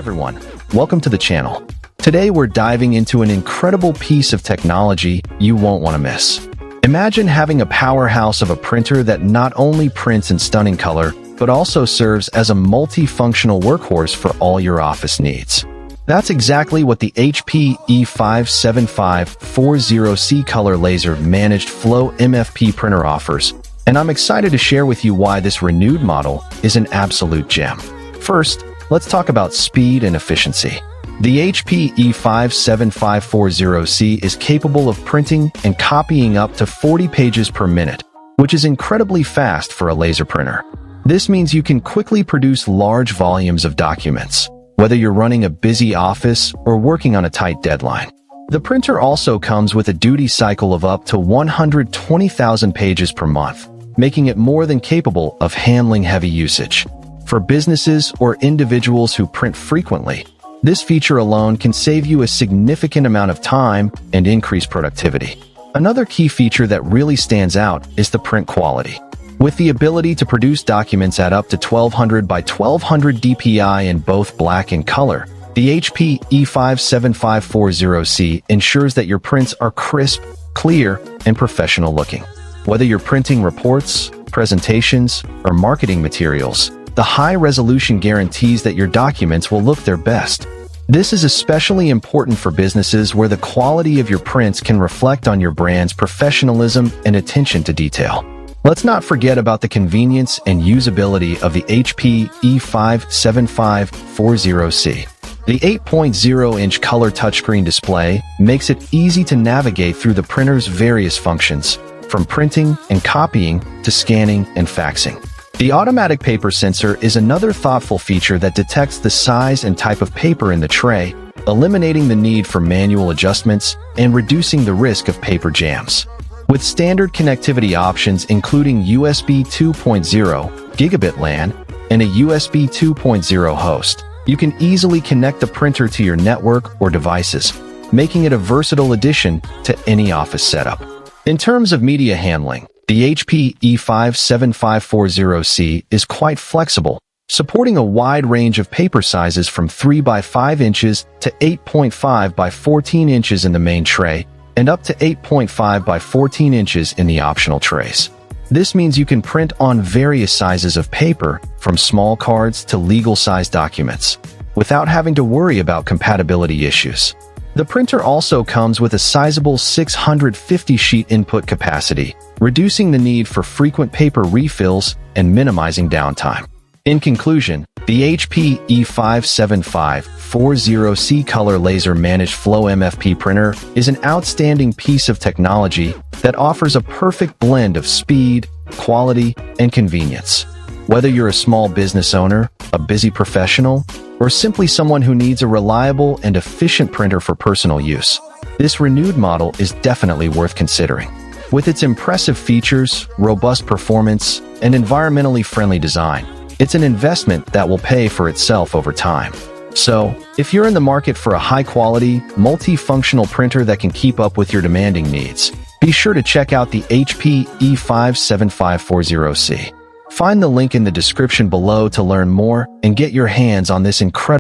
everyone, welcome to the channel. Today we're diving into an incredible piece of technology you won't want to miss. Imagine having a powerhouse of a printer that not only prints in stunning color, but also serves as a multifunctional workhorse for all your office needs. That's exactly what the HP E57540c color laser managed flow MFP printer offers, and I'm excited to share with you why this renewed model is an absolute gem. First, let's talk about speed and efficiency. The HP E57540c is capable of printing and copying up to 40 pages per minute, which is incredibly fast for a laser printer. This means you can quickly produce large volumes of documents, whether you're running a busy office or working on a tight deadline. The printer also comes with a duty cycle of up to 120,000 pages per month, making it more than capable of handling heavy usage. For businesses or individuals who print frequently, this feature alone can save you a significant amount of time and increase productivity. Another key feature that really stands out is the print quality. With the ability to produce documents at up to 1200 by 1200 dpi in both black and color, the HP E57540c ensures that your prints are crisp, clear, and professional looking. Whether you're printing reports, presentations, or marketing materials, the high resolution guarantees that your documents will look their best. This is especially important for businesses where the quality of your prints can reflect on your brand's professionalism and attention to detail. Let's not forget about the convenience and usability of the HP E57540c. The 8.0-inch color touchscreen display makes it easy to navigate through the printer's various functions, from printing and copying to scanning and faxing. The automatic paper sensor is another thoughtful feature that detects the size and type of paper in the tray, eliminating the need for manual adjustments and reducing the risk of paper jams. With standard connectivity options including USB 2.0, Gigabit LAN, and a USB 2.0 host, you can easily connect the printer to your network or devices, making it a versatile addition to any office setup. In terms of media handling, the HP E57540c is quite flexible, supporting a wide range of paper sizes from 3 by 5 inches to 8.5 by 14 inches in the main tray, and up to 8.5 by 14 inches in the optional trays. This means you can print on various sizes of paper, from small cards to legal-sized documents, without having to worry about compatibility issues. The printer also comes with a sizable 650-sheet input capacity, reducing the need for frequent paper refills and minimizing downtime. In conclusion, the HP E57540c color laser managed flow MFP printer is an outstanding piece of technology that offers a perfect blend of speed, quality, and convenience. Whether you're a small business owner, a busy professional, or simply someone who needs a reliable and efficient printer for personal use, this renewed model is definitely worth considering. With its impressive features, robust performance, and environmentally friendly design, it's an investment that will pay for itself over time. So, if you're in the market for a high-quality, multifunctional printer that can keep up with your demanding needs, be sure to check out the HP E57540c. Find the link in the description below to learn more and get your hands on this incredible